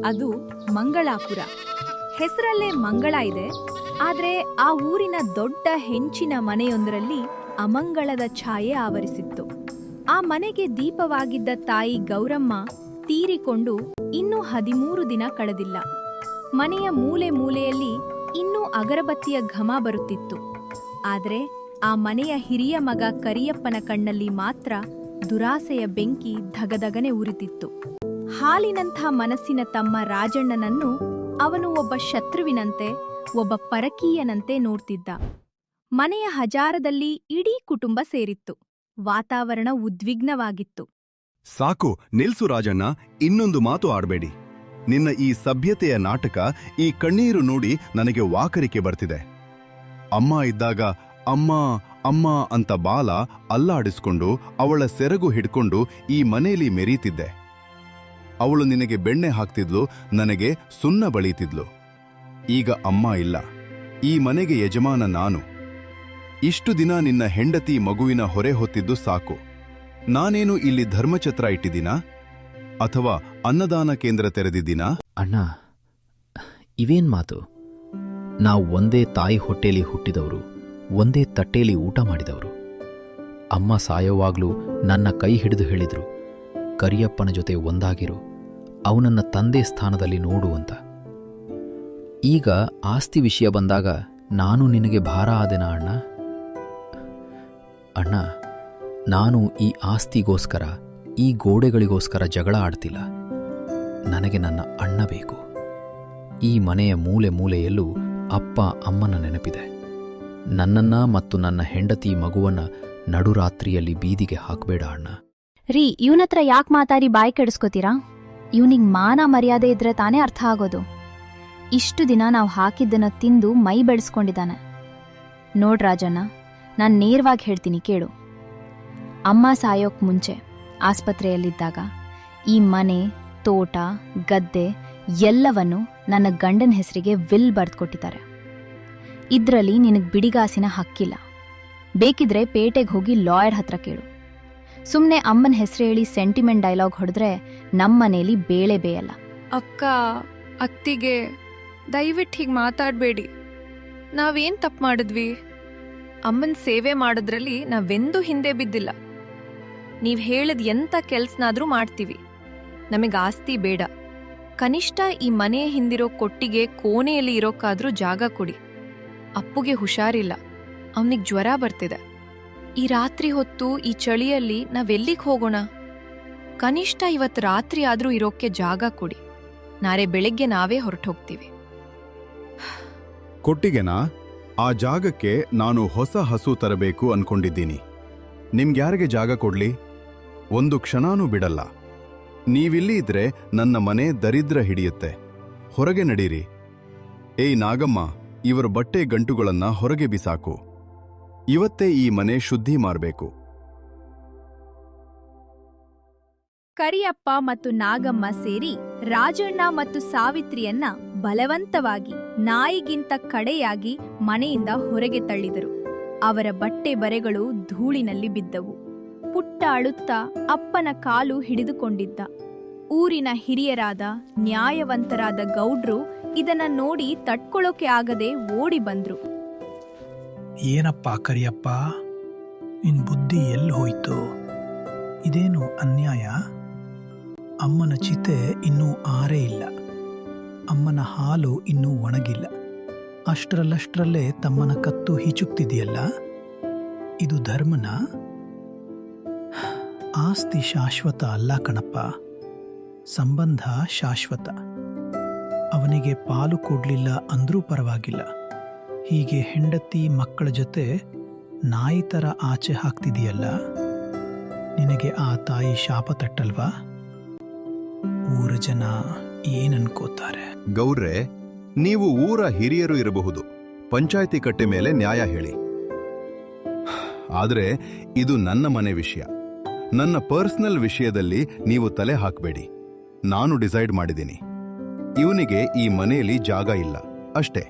ಅದು ಮಂಗಳಾಪುರ. ಹೆಸರಲ್ಲೇ ಮಂಗಳ ಇದೆ, ಆದ್ರೆ ಆ ಊರಿನ ದೊಡ್ಡ ಹೆಂಚಿನ ಮನೆಯೊಂದರಲ್ಲಿ ಅಮಂಗಳದ ಛಾಯೆ ಆವರಿಸಿತ್ತು. ಆ ಮನೆಗೆ ದೀಪವಾಗಿದ್ದ ತಾಯಿ ಗೌರಮ್ಮ ತೀರಿಕೊಂಡು ಇನ್ನೂ 13 ದಿನ ಕಳೆದಿಲ್ಲ. ಮನೆಯ ಮೂಲೆ ಮೂಲೆಯಲ್ಲಿ ಇನ್ನೂ ಅಗರಬತ್ತಿಯ ಘಮ ಬರುತ್ತಿತ್ತು. ಆದ್ರೆ ಆ ಮನೆಯ ಹಿರಿಯ ಮಗ ಕರಿಯಪ್ಪನ ಕಣ್ಣಲ್ಲಿ ಮಾತ್ರ ದುರಾಸೆಯ ಬೆಂಕಿ ಧಗಧಗನೆ ಉರಿತಿತ್ತು. ಹಾಲಿನಂಥ ಮನಸ್ಸಿನ ತಮ್ಮ ರಾಜಣ್ಣನನ್ನು ಅವನು ಒಬ್ಬ ಶತ್ರುವಿನಂತೆ, ಒಬ್ಬ ಪರಕೀಯನಂತೆ ನೋಡ್ತಿದ್ದ. ಮನೆಯ ಹಜಾರದಲ್ಲಿ ಇಡೀ ಕುಟುಂಬ ಸೇರಿತ್ತು. ವಾತಾವರಣ ಉದ್ವಿಗ್ನವಾಗಿತ್ತು. ಸಾಕು, ನಿಲ್ಸು ರಾಜಣ್ಣ, ಇನ್ನೊಂದು ಮಾತು ಆಡ್ಬೇಡಿ. ನಿನ್ನ ಈ ಸಭ್ಯತೆಯ ನಾಟಕ, ಈ ಕಣ್ಣೀರು ನೋಡಿ ನನಗೆ ವಾಕರಿಕೆ ಬರ್ತಿದೆ. ಅಮ್ಮ ಇದ್ದಾಗ ಅಮ್ಮ ಅಮ್ಮ ಅಂತ ಬಾಲ ಅಲ್ಲಾಡಿಸ್ಕೊಂಡು ಅವಳ ಸೆರಗು ಹಿಡ್ಕೊಂಡು ಈ ಮನೆಯಲ್ಲಿ ಮೆರೀತಿದ್ದೆ. ಅವಳು ನಿನಗೆ ಬೆಣ್ಣೆ ಹಾಕ್ತಿದ್ಲು, ನನಗೆ ಸುಣ್ಣ ಬಳೀತಿದ್ಲು. ಈಗ ಅಮ್ಮ ಇಲ್ಲ, ಈ ಮನೆಗೆ ಯಜಮಾನ ನಾನು. ಇಷ್ಟು ದಿನ ನಿನ್ನ ಹೆಂಡತಿ ಮಗುವಿನ ಹೊರೆ ಹೊತ್ತಿದ್ದು ಸಾಕು. ನಾನೇನು ಇಲ್ಲಿ ಧರ್ಮಛತ್ರ ಇಟ್ಟಿದ್ದೀನಾ ಅಥವಾ ಅನ್ನದಾನ ಕೇಂದ್ರ ತೆರೆದಿದ್ದೀನಾ? ಅಣ್ಣ, ಇವೇನ್ ಮಾತು? ನಾವು ಒಂದೇ ತಾಯಿ ಹೊಟ್ಟೆಲಿ ಹುಟ್ಟಿದವರು, ಒಂದೇ ತಟ್ಟೆಯಲ್ಲಿ ಊಟ ಮಾಡಿದವರು. ಅಮ್ಮ ಸಾಯೋವಾಗ್ಲೂ ನನ್ನ ಕೈ ಹಿಡಿದು ಹೇಳಿದ್ರು, ಕರಿಯಪ್ಪನ ಜೊತೆ ಒಂದಾಗಿರು, ಅವನನ್ನ ತಂದೆ ಸ್ಥಾನದಲ್ಲಿ ನೋಡು ಅಂತ. ಈಗ ಆಸ್ತಿ ವಿಷಯ ಬಂದಾಗ ನಾನು ನಿನಗೆ ಭಾರ ಆದೆನಾ ಅಣ್ಣ? ಅಣ್ಣ, ನಾನು ಈ ಆಸ್ತಿಗೋಸ್ಕರ, ಈ ಗೋಡೆಗಳಿಗೋಸ್ಕರ ಜಗಳ ಆಡ್ತಿಲ್ಲ. ನನಗೆ ನನ್ನ ಅಣ್ಣ ಬೇಕು. ಈ ಮನೆಯ ಮೂಲೆ ಮೂಲೆಯಲ್ಲೂ ಅಪ್ಪ ಅಮ್ಮನ ನೆನಪಿದೆ. ನನ್ನನ್ನ ಮತ್ತು ನನ್ನ ಹೆಂಡತಿ ಮಗುವನ್ನ ನಡುರಾತ್ರಿಯಲ್ಲಿ ಬೀದಿಗೆ ಹಾಕಬೇಡ ಅಣ್ಣ. ರೀ, ಇವನತ್ರ ಯಾಕೆ ಮಾತಾಡಿ ಬಾಯಿ ಕೆಡಿಸ್ಕೋತೀರಾ? ಇವನಿಗೆ ಮಾನ ಮರ್ಯಾದೆ ಇದ್ರೆ ತಾನೇ ಅರ್ಥ ಆಗೋದು. ಇಷ್ಟು ದಿನ ನಾವು ಹಾಕಿದ್ದನ್ನ ತಿಂದು ಮೈ ಬೆಳೆಸ್ಕೊಂಡಿದ್ದಾನೆ. ನೋಡ್ ರಾಜಣ್ಣ, ನಾನು ನೇರವಾಗಿ ಹೇಳ್ತೀನಿ ಕೇಳು. ಅಮ್ಮ ಸಾಯೋಕ್ ಮುಂಚೆ ಆಸ್ಪತ್ರೆಯಲ್ಲಿದ್ದಾಗ ಈ ಮನೆ, ತೋಟ, ಗದ್ದೆ ಎಲ್ಲವನ್ನೂ ನನ್ನ ಗಂಡನ ಹೆಸರಿಗೆ ವಿಲ್ ಬರ್ದ್ಕೊಟ್ಟಿದ್ದಾರೆ. ಇದ್ರಲ್ಲಿ ನಿನಗೆ ಬಿಡಿಗಾಸಿನ ಹಕ್ಕಿಲ್ಲ. ಬೇಕಿದ್ರೆ ಪೇಟೆಗೆ ಹೋಗಿ ಲಾಯರ್ ಹತ್ರ ಕೇಳು. ಸುಮ್ನೆ ಅಮ್ಮನ ಹೆಸರು ಹೇಳಿ ಸೆಂಟಿಮೆಂಟ್ ಡೈಲಾಗ್ ಹೊಡೆದ್ರೆ ನಮ್ಮನೇಲಿ ಬೇಳೆ ಬೇಯಲ್ಲ. ಅಕ್ಕ, ಅತ್ತಿಗೆ, ದಯವಿಟ್ಟು ಹೀಗೆ ಮಾತಾಡಬೇಡಿ. ನಾವೇನ್ ತಪ್ಪು ಮಾಡಿದ್ವಿ? ಅಮ್ಮನ ಸೇವೆ ಮಾಡೋದ್ರಲ್ಲಿ ನಾವೆಂದೂ ಹಿಂದೆ ಬಿದ್ದಿಲ್ಲ. ನೀವ್ ಹೇಳಿದ ಎಂಥ ಕೆಲ್ಸನಾದ್ರೂ ಮಾಡ್ತೀವಿ. ನಮಗೆ ಆಸ್ತಿ ಬೇಡ, ಕನಿಷ್ಠ ಈ ಮನೆ ಹಿಂದಿರೋ ಕೊಟ್ಟಿಗೆ ಕೋಣೆಯಲ್ಲಿ ಇರೋಕ್ಕಾದ್ರೂ ಜಾಗ ಕೊಡಿ. ಅಪ್ಪುಗೆ ಹುಷಾರಿಲ್ಲ, ಅವನಿಗೆ ಜ್ವರ ಬರ್ತಿದೆ. ಈ ರಾತ್ರಿ ಹೊತ್ತು ಈ ಚಳಿಯಲ್ಲಿ ನಾವೆಲ್ಲಿಗೆ ಹೋಗೋಣ? ಕನಿಷ್ಠ ಇವತ್ತು ರಾತ್ರಿ ಆದ್ರೂ ಇರೋಕ್ಕೆ ಜಾಗ ಕೊಡಿ. ನಾಳೆ ಬೆಳಗ್ಗೆ ನಾವೇ ಹೊರಟೋಗ್ತೀವಿ. ಕೊಟ್ಟಿಗೆನಾ? ಆ ಜಾಗಕ್ಕೆ ನಾನು ಹೊಸ ಹಸು ತರಬೇಕು ಅನ್ಕೊಂಡಿದ್ದೀನಿ. ನಿಮ್ಗ್ಯಾರಿಗೆ ಜಾಗ ಕೊಡ್ಲಿ? ಒಂದು ಕ್ಷಣನೂ ಬಿಡಲ್ಲ. ನೀವಿಲ್ಲಿ ಇದ್ರೆ ನನ್ನ ಮನೆ ದರಿದ್ರ ಹಿಡಿಯುತ್ತೆ. ಹೊರಗೆ ನಡೀರಿ. ಏಯ್ ನಾಗಮ್ಮ, ಇವರ ಬಟ್ಟೆ ಗಂಟುಗಳನ್ನ ಹೊರಗೆ ಬಿಸಾಕು. ಇವತ್ತೇ ಈ ಮನೆ ಶುದ್ಧಿ ಮಾಡ್ಬೇಕು. ಕರಿಯಪ್ಪ ಮತ್ತು ನಾಗಮ್ಮ ಸೇರಿ ರಾಜಣ್ಣ ಮತ್ತು ಸಾವಿತ್ರಿಯನ್ನ ಬಲವಂತವಾಗಿ, ನಾಯಿಗಿಂತ ಕಡೆಯಾಗಿ ಮನೆಯಿಂದ ಹೊರಗೆ ತಳ್ಳಿದರು. ಅವರ ಬಟ್ಟೆ ಬರೆಗಳು ಧೂಳಿನಲ್ಲಿ ಬಿದ್ದವು. ಪುಟ್ಟ ಅಳುತ್ತಾ ಅಪ್ಪನ ಕಾಲು ಹಿಡಿದುಕೊಂಡಿದ್ದ. ಊರಿನ ಹಿರಿಯರಾದ, ನ್ಯಾಯವಂತರಾದ ಗೌಡ್ರು ಇದನ್ನ ನೋಡಿ ತಡ್ಕೊಳ್ಳೋಕೆ ಆಗದೆ ಓಡಿ ಬಂದ್ರು. ಏನಪ್ಪ ಕರಿಯಪ್ಪ, ನಿನ್ ಬುದ್ಧಿ ಎಲ್ಲಿ ಹೋಯ್ತು? ಇದೇನು ಅನ್ಯಾಯ? ಅಮ್ಮನ ಚಿತೆ ಇನ್ನೂ ಆರೇ ಇಲ್ಲ, ಅಮ್ಮನ ಹಾಲು ಇನ್ನೂ ಒಣಗಿಲ್ಲ. ಅಷ್ಟರಲ್ಲಷ್ಟರಲ್ಲೇ ತಮ್ಮನ ಕತ್ತು ಹಿಚುಕ್ತಿದೆಯಲ್ಲ, ಇದು ಧರ್ಮನ? ಆಸ್ತಿ ಶಾಶ್ವತ ಅಲ್ಲ ಕಣಪ್ಪ, ಸಂಬಂಧ ಶಾಶ್ವತ. ಅವನಿಗೆ ಪಾಲು ಕೊಡ್ಲಿಲ್ಲ ಅಂದ್ರೂ ಪರವಾಗಿಲ್ಲ, ಹೀಗೆ ಹೆಂಡತಿ ಮಕ್ಕಳ ಜೊತೆ ನಾಯಿ ಥರ ಆಚೆ ಹಾಕ್ತಿದೆಯಲ್ಲ, ನಿನಗೆ ಆ ತಾಯಿ ಶಾಪ ತಟ್ಟಲ್ವಾ? ಊರ ಜನ ಏನನ್ಕೋತಾರೆ? ಗೌರ್ರೆ, ನೀವು ಊರ ಹಿರಿಯರು ಇರಬಹುದು, ಪಂಚಾಯ್ತಿ ಕಟ್ಟೆ ಮೇಲೆ ನ್ಯಾಯ ಹೇಳಿ. ಆದ್ರೆ ಇದು ನನ್ನ ಮನೆ ವಿಷಯ. ನನ್ನ ಪರ್ಸನಲ್ ವಿಷಯದಲ್ಲಿ ನೀವು ತಲೆ ಹಾಕಬೇಡಿ. ನಾನು ಡಿಸೈಡ್ ಮಾಡಿದ್ದೀನಿ, ಇವನಿಗೆ ಈ ಮನೆಯಲ್ಲಿ ಜಾಗ ಇಲ್ಲ ಅಷ್ಟೇ.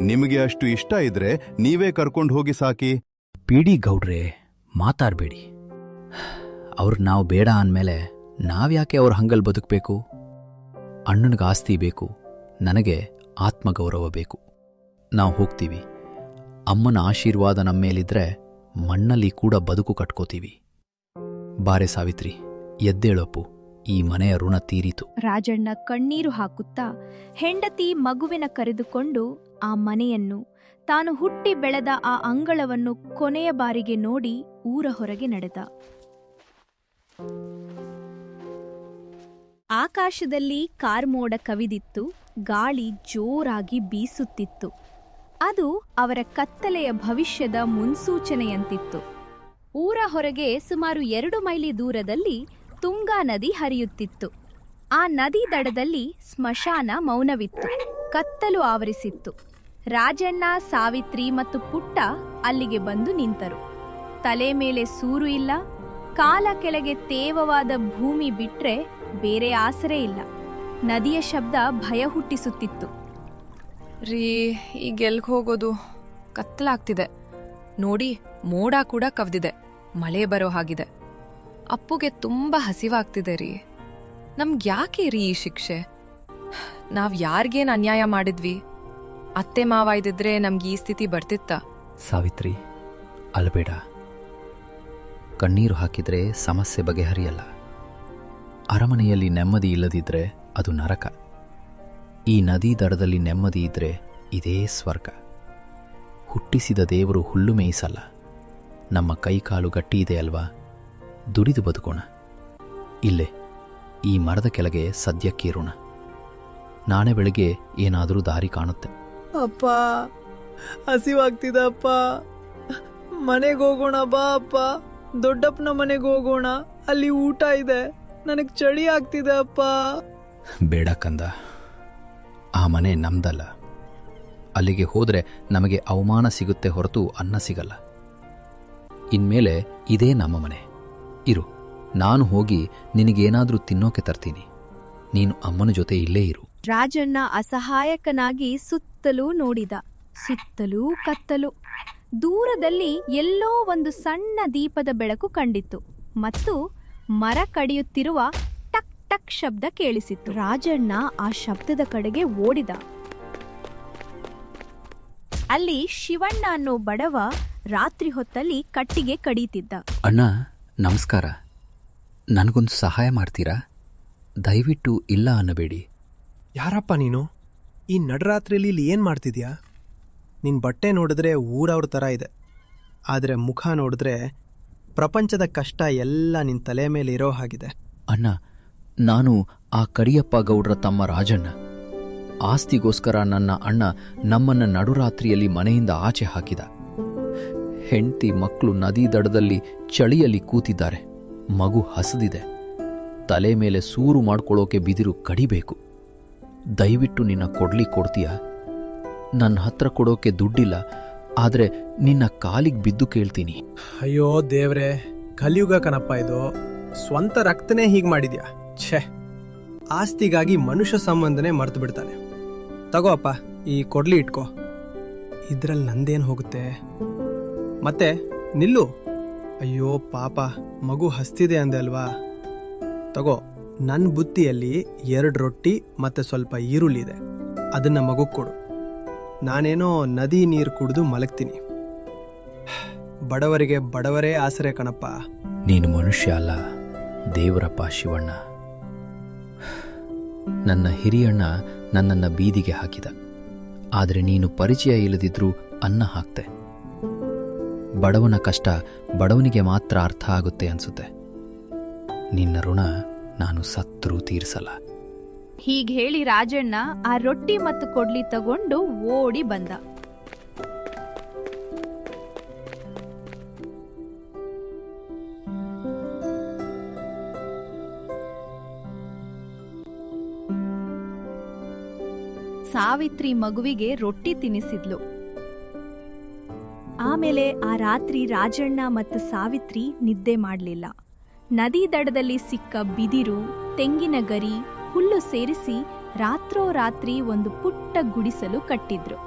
ನಿಮಗೆ ಅಷ್ಟು ಇಷ್ಟ ಇದ್ರೆ ನೀವೇ ಕರ್ಕೊಂಡು ಹೋಗಿ ಸಾಕಿ. ಬಿಡಿ ಗೌಡ್ರೆ, ಮಾತಾಡ್ಬೇಡಿ. ಅವ್ರು ನಾವು ಬೇಡ ಅಂದಮೇಲೆ ನಾವ್ಯಾಕೆ ಅವ್ರ ಹಂಗಲ್ ಬದುಕಬೇಕು? ಅಣ್ಣನಿಗೆ ಆಸ್ತಿ ಬೇಕು, ನನಗೆ ಆತ್ಮಗೌರವ ಬೇಕು. ನಾವು ಹೋಗ್ತೀವಿ. ಅಮ್ಮನ ಆಶೀರ್ವಾದ ನಮ್ಮೇಲಿದ್ರೆ ಮಣ್ಣಲ್ಲಿ ಕೂಡ ಬದುಕು ಕಟ್ಕೋತೀವಿ. ಬಾರೆ ಸಾವಿತ್ರಿ, ಎದ್ದೇಳಪ್ಪು, ಈ ಮನೆಯ ಋಣ ತೀರಿತು. ರಾಜಣ್ಣ ಕಣ್ಣೀರು ಹಾಕುತ್ತಾ ಹೆಂಡತಿ ಮಗುವಿನ ಕರೆದುಕೊಂಡು ಆ ಮನೆಯನ್ನು, ತಾನು ಹುಟ್ಟಿ ಬೆಳೆದ ಆ ಅಂಗಳವನ್ನು ಕೊನೆಯ ಬಾರಿಗೆ ನೋಡಿ ಊರ ಹೊರಗೆ ನಡೆದ. ಆಕಾಶದಲ್ಲಿ ಕಾರ್ಮೋಡ ಕವಿದಿತ್ತು, ಗಾಳಿ ಜೋರಾಗಿ ಬೀಸುತ್ತಿತ್ತು. ಅದು ಅವರ ಕತ್ತಲೆಯ ಭವಿಷ್ಯದ ಮುನ್ಸೂಚನೆಯಂತಿತ್ತು. ಊರ ಹೊರಗೆ ಸುಮಾರು 2 ಮೈಲಿ ದೂರದಲ್ಲಿ ತುಂಗಾ ನದಿ ಹರಿಯುತ್ತಿತ್ತು. ಆ ನದಿ ದಡದಲ್ಲಿ ಸ್ಮಶಾನ ಮೌನವಿತ್ತು. ಕತ್ತಲು ಆವರಿಸಿತ್ತು. ರಾಜಣ್ಣ, ಸಾವಿತ್ರಿ ಮತ್ತು ಪುಟ್ಟ ಅಲ್ಲಿಗೆ ಬಂದು ನಿಂತರು. ತಲೆ ಮೇಲೆ ಸೂರು ಇಲ್ಲ, ಕಾಲ ಕೆಳಗೆ ತೇವವಾದ ಭೂಮಿ ಬಿಟ್ರೆ ಬೇರೆ ಆಸರೆ ಇಲ್ಲ. ನದಿಯ ಶಬ್ದ ಭಯ ಹುಟ್ಟಿಸುತ್ತಿತ್ತು. ರೀ, ಈಗ ಎಲ್ಗ್ ಹೋಗೋದು? ಕತ್ತಲಾಗ್ತಿದೆ ನೋಡಿ, ಮೋಡ ಕೂಡ ಕವ್ದಿದೆ, ಮಳೆ ಬರೋ ಹಾಗಿದೆ. ಅಪ್ಪುಗೆ ತುಂಬಾ ಹಸಿವಾಗ್ತಿದೆ ರೀ. ನಮ್ಗ್ ಯಾಕೆ ರೀ ಈ ಶಿಕ್ಷೆ? ನಾವ್ ಯಾರಿಗೇನ್ ಅನ್ಯಾಯ ಮಾಡಿದ್ವಿ? ಅತ್ತೆ ಮಾವ ಇದ್ದಿದ್ರೆ ನಮ್ಗೆ ಈ ಸ್ಥಿತಿ ಬರ್ತಿತ್ತ? ಸಾವಿತ್ರಿ, ಅಲ್ಬೇಡ. ಕಣ್ಣೀರು ಹಾಕಿದ್ರೆ ಸಮಸ್ಯೆ ಬಗೆಹರಿಯಲ್ಲ. ಅರಮನೆಯಲ್ಲಿ ನೆಮ್ಮದಿ ಇಲ್ಲದಿದ್ರೆ ಅದು ನರಕ. ಈ ನದಿ ದಡದಲ್ಲಿ ನೆಮ್ಮದಿ ಇದ್ರೆ ಇದೇ ಸ್ವರ್ಗ. ಹುಟ್ಟಿಸಿದ ದೇವರು ಹುಲ್ಲು ಮೇಯಿಸಲ್ಲ. ನಮ್ಮ ಕೈಕಾಲು ಗಟ್ಟಿ ಇದೆ ಅಲ್ವಾ, ದುಡಿದು ಬದುಕೋಣ. ಇಲ್ಲೇ ಈ ಮರದ ಕೆಳಗೆ ಸದ್ಯಕ್ಕಿರೋಣ. ನಾಳೆ ಬೆಳಗ್ಗೆ ಏನಾದರೂ ದಾರಿ ಕಾಣುತ್ತೆ. ಅಪ್ಪ, ಹಸಿವಾಗ್ತಿದೆ ಅಪ್ಪ. ಮನೆಗೆ ಹೋಗೋಣ ಬಾ ಅಪ್ಪ. ದೊಡ್ಡಪ್ಪನ ಮನೆಗೆ ಹೋಗೋಣ, ಅಲ್ಲಿ ಊಟ ಇದೆ. ನನಗೆ ಚಳಿ ಆಗ್ತಿದೆ ಅಪ್ಪ. ಬೇಡ ಕಂದ, ಆ ಮನೆ ನಮ್ದಲ್ಲ. ಅಲ್ಲಿಗೆ ಹೋದ್ರೆ ನಮಗೆ ಅವಮಾನ ಸಿಗುತ್ತೆ ಹೊರತು ಅನ್ನ ಸಿಗಲ್ಲ. ಇನ್ಮೇಲೆ ಇದೇ ನಮ್ಮ ಮನೆ. ಇರು, ನಾನು ಹೋಗಿ ನಿನಗೇನಾದ್ರೂ ತಿನ್ನೋಕೆ ತರ್ತೀನಿ. ನೀನು ಅಮ್ಮನ ಜೊತೆ ಇಲ್ಲೇ ಇರು. ರಾಜಣ್ಣ ಅಸಹಾಯಕನಾಗಿ ಸುತ್ತಲೂ ನೋಡಿದ. ಸುತ್ತಲೂ ಕತ್ತಲು. ದೂರದಲ್ಲಿ ಎಲ್ಲೋ ಒಂದು ಸಣ್ಣ ದೀಪದ ಬೆಳಕು ಕಂಡಿತು ಮತ್ತು ಮರ ಕಡಿಯುತ್ತಿರುವ ಟಕ್ ಟಕ್ ಶಬ್ದ ಕೇಳಿಸಿತು. ರಾಜಣ್ಣ ಆ ಶಬ್ದದ ಕಡೆಗೆ ಓಡಿದ. ಅಲ್ಲಿ ಶಿವಣ್ಣ ಅನ್ನೋ ಬಡವ ರಾತ್ರಿ ಹೊತ್ತಲ್ಲಿ ಕಟ್ಟಿಗೆ ಕಡಿಯುತ್ತಿದ್ದ. ಅಣ್ಣ, ನಮಸ್ಕಾರ. ನನಗೊಂದು ಸಹಾಯ ಮಾಡ್ತೀರಾ? ದಯವಿಟ್ಟು ಇಲ್ಲ ಅನ್ನಬೇಡಿ. ಯಾರಪ್ಪ ನೀನು? ಈ ನಡರಾತ್ರಿಯಲ್ಲಿ ಇಲ್ಲಿ ಏನು ಮಾಡ್ತಿದ್ಯಾ? ನಿನ್ನ ಬಟ್ಟೆ ನೋಡಿದ್ರೆ ಊರವ್ರ ಥರ ಇದೆ, ಆದರೆ ಮುಖ ನೋಡಿದ್ರೆ ಪ್ರಪಂಚದ ಕಷ್ಟ ಎಲ್ಲ ನಿನ್ನ ತಲೆ ಮೇಲೆ ಇರೋ ಹಾಗಿದೆ. ಅಣ್ಣ, ನಾನು ಆ ಕರಿಯಪ್ಪ ಗೌಡ್ರ ತಮ್ಮ ರಾಜಣ್ಣ. ಆಸ್ತಿಗೋಸ್ಕರ ನನ್ನ ಅಣ್ಣ ನಮ್ಮನ್ನ ನಡುರಾತ್ರಿಯಲ್ಲಿ ಮನೆಯಿಂದ ಆಚೆ ಹಾಕಿದ. ಹೆಂಡತಿ ಮಕ್ಕಳು ನದಿ ದಡದಲ್ಲಿ ಚಳಿಯಲ್ಲಿ ಕೂತಿದ್ದಾರೆ. ಮಗು ಹಸಿದಿದೆ. ತಲೆ ಮೇಲೆ ಸೂರು ಮಾಡ್ಕೊಳ್ಳೋಕೆ ಬಿದಿರು ಕಡಿಬೇಕು. ದಯವಿಟ್ಟು ನಿನ್ನ ಕೊಡ್ತೀಯಾ? ನನ್ನ ಹತ್ರ ಕೊಡೋಕೆ ದುಡ್ಡಿಲ್ಲ, ಆದರೆ ನಿನ್ನ ಕಾಲಿಗೆ ಬಿದ್ದು ಕೇಳ್ತೀನಿ. ಅಯ್ಯೋ ದೇವ್ರೆ, ಕಲಿಯುಗ ಕಣಪ್ಪ ಇದು. ಸ್ವಂತ ರಕ್ತನೇ ಹೀಗೆ ಮಾಡಿದ್ಯಾ? ಛೇ, ಆಸ್ತಿಗಾಗಿ ಮನುಷ್ಯ ಸಂಬಂಧನೇ ಮರೆತು ಬಿಡ್ತಾನೆ. ತಗೋ ಅಪ್ಪ, ಈ ಕೊಡ್ಲಿ ಇಟ್ಕೋ. ಇದ್ರಲ್ಲಿ ನಂದೇನು ಹೋಗುತ್ತೆ? ಮತ್ತೆ ನಿಲ್ಲು. ಅಯ್ಯೋ ಪಾಪ, ಮಗು ಹಸ್ತಿದೆ ಅಂದೆ ಅಲ್ವಾ? ತಗೋ, ನನ್ನ ಬುತ್ತಿಯಲ್ಲಿ 2 ರೊಟ್ಟಿ ಮತ್ತೆ ಸ್ವಲ್ಪ ಈರುಳ್ಳಿ ಇದೆ. ಅದನ್ನ ಮಗುಗೆ ಕೊಡು. ನಾನೇನೋ ನದಿ ನೀರು ಕುಡಿದು ಮಲಗ್ತೀನಿ. ಬಡವರಿಗೆ ಬಡವರೇ ಆಸರೆ ಕಣಪ್ಪ. ನೀನು ಮನುಷ್ಯ ಅಲ್ಲ, ದೇವರಪ್ಪ ಶಿವಣ್ಣ. ನನ್ನ ಹಿರಿಯಣ್ಣ ನನ್ನನ್ನು ಬೀದಿಗೆ ಹಾಕಿದ, ಆದರೆ ನೀನು ಪರಿಚಯ ಇಲ್ಲದಿದ್ರೂ ಅನ್ನ ಹಾಕ್ತೆ. ಬಡವನ ಕಷ್ಟ ಬಡವನಿಗೆ ಮಾತ್ರ ಅರ್ಥ ಆಗುತ್ತೆ ಅನ್ಸುತ್ತೆ. ನಿನ್ನ ಋಣ ನಾನು ಸತ್ರೂ ತೀರಿಸಲ್ಲ. ಹೀಗೆ ಹೇಳಿ ರಾಜಣ್ಣ ಆ ರೊಟ್ಟಿ ಮತ್ತು ಕೊಡ್ಲಿ ತಗೊಂಡು ಓಡಿ ಬಂದ. ಸಾವಿತ್ರಿ ಮಗುವಿಗೆ ರೊಟ್ಟಿ ತಿನ್ನಿಸಿದ್ಲು. ಆಮೇಲೆ ಆ ರಾತ್ರಿ ರಾಜಣ್ಣ ಮತ್ತು ಸಾವಿತ್ರಿ ನಿದ್ದೆ ಮಾಡಲಿಲ್ಲ. ನದಿ ದಡದಲ್ಲಿ ಸಿಕ್ಕ ಬಿದಿರು, ತೆಂಗಿನ ಗರಿ, ಹುಲ್ಲು ಸೇರಿಸಿ ರಾತ್ರೋರಾತ್ರಿ ಒಂದು ಪುಟ್ಟ ಗುಡಿಸಲು ಕಟ್ಟಿದ್ರು.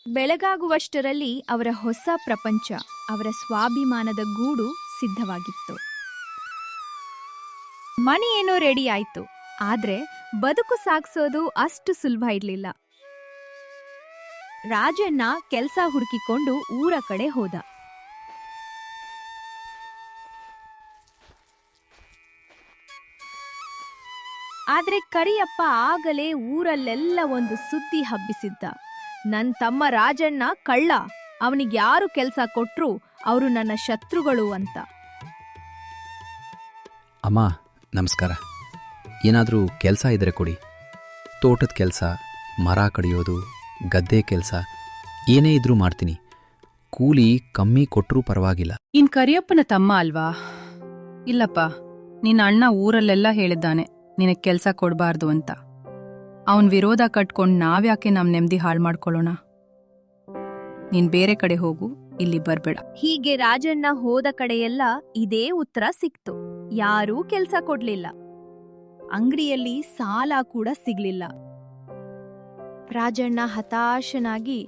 ಬೆಳಗಾಗುವಷ್ಟರಲ್ಲಿ ಅವರ ಹೊಸ ಪ್ರಪಂಚ ಅವರ ಸ್ವಾಭಿಮಾನದ ಗೂಡು ಸಿದ್ಧವಾಗಿತ್ತು. ಮನೆ ಏನೋ ರೆಡಿ ಆಯ್ತು, ಆದ್ರೆ ಬದುಕು ಸಾಗಿಸೋದು ಅಷ್ಟು ಸುಲಭ ಇರ್ಲಿಲ್ಲ. ರಾಜಣ್ಣ ಕೆಲ್ಸ ಹುಡುಕಿಕೊಂಡು ಊರ ಕಡೆ ಹೋದ. ಆದ್ರೆ ಕರಿಯಪ್ಪ ಆಗಲೇ ಊರಲ್ಲೆಲ್ಲ ಒಂದು ಸುದ್ದಿ ಹಬ್ಬಿಸಿದ್ದ. ನನ್ ತಮ್ಮ ರಾಜಣ್ಣ ಕಳ್ಳ, ಅವನಿಗ್ಯಾರು ಕೆಲ್ಸ ಕೊಟ್ರು ಅವರು ನನ್ನ ಶತ್ರುಗಳು ಅಂತ. ಅಮ್ಮ ನಮಸ್ಕಾರ. ಏನಾದರೂ ಕೆಲಸ ಇದ್ರೆ ಕೊಡಿ. ತೋಟದ ಕೆಲಸ, ಮರ ಕಡಿಯೋದು, ಗದ್ದೆ ಕೆಲಸ ಏನೇ ಇದ್ರೂ ಮಾಡ್ತೀನಿ. ಕೂಲಿ ಕಮ್ಮಿ ಕೊಟ್ಟರೂ ಪರವಾಗಿಲ್ಲ. ಇನ್ ಕರಿಯಪ್ಪನ ತಮ್ಮ ಅಲ್ವಾ? ಇಲ್ಲಪ್ಪ, ನಿನ್ನ ಅಣ್ಣ ಊರಲ್ಲೆಲ್ಲ ಹೇಳಿದ್ದಾನೆ ನಿನಗೆ ಕೆಲಸ ಕೊಡಬಾರ್ದು ಅಂತ. ಅವನ್ ವಿರೋಧ ಕಟ್ಕೊಂಡು ನಾವ್ಯಾಕೆ ನಮ್ ನೆಮ್ಮದಿ ಹಾಳು ಮಾಡ್ಕೊಳ್ಳೋಣ? ನೀನ್ ಬೇರೆ ಕಡೆ ಹೋಗು, ಇಲ್ಲಿ ಬರ್ಬೇಡ. ಹೀಗೆ ರಾಜಣ್ಣ ಹೋದ ಕಡೆಯೆಲ್ಲ ಇದೇ ಉತ್ತರ ಸಿಕ್ತು. ಯಾರೂ ಕೆಲ್ಸ ಕೊಡ್ಲಿಲ್ಲ. ಅಂಗಡಿಯಲ್ಲಿ ಸಾಲ ಕೂಡ ಸಿಗ್ಲಿಲ್ಲ. ರಾಜಣ್ಣ ಹತಾಶನಾಗಿ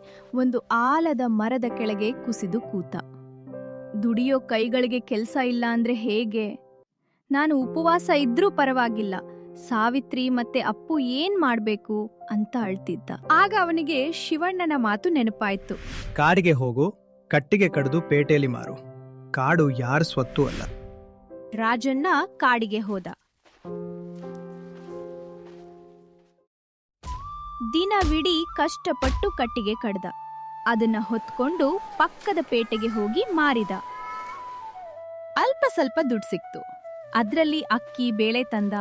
ಒಂದು ಆಲದ ಮರದ ಕೆಳಗೆ ಕುಸಿದು ಕೂತ. ದುಡಿಯೋ ಕೈಗಳಿಗೆ ಕೆಲ್ಸ ಇಲ್ಲ ಅಂದ್ರೆ ಹೇಗೆ? ನಾನು ಉಪವಾಸ ಇದ್ರೂ ಪರವಾಗಿಲ್ಲ, ಸಾವಿತ್ರಿ ಮತ್ತೆ ಅಪ್ಪು ಏನ್ ಮಾಡ್ಬೇಕು ಅಂತ ಅಳ್ತಿದ್ದ. ಆಗ ಅವನಿಗೆ ಶಿವಣ್ಣನ ಮಾತು ನೆನಪಾಯ್ತು. ಕಾಡಿಗೆ ಹೋಗು, ಕಟ್ಟಿಗೆ ಕಡಿದು ಪೇಟೆಯಲ್ಲಿ ಮಾರು. ಕಾಡು ಯಾರ ಸ್ವತ್ತು ಅಲ್ಲ. ರಾಜಣ್ಣ ಕಾಡಿಗೆ ಹೋದ. ದಿನವಿಡೀ ಕಷ್ಟಪಟ್ಟು ಕಟ್ಟಿಗೆ ಕಡ್ದ. ಅದನ್ನ ಹೊತ್ಕೊಂಡು ಪಕ್ಕದ ಪೇಟೆಗೆ ಹೋಗಿ ಮಾರಿದ. ಅಲ್ಪ ಸ್ವಲ್ಪ ದುಡ್ಡು ಸಿಕ್ತು. ಅದ್ರಲ್ಲಿ ಅಕ್ಕಿ ಬೇಳೆ ತಂದ.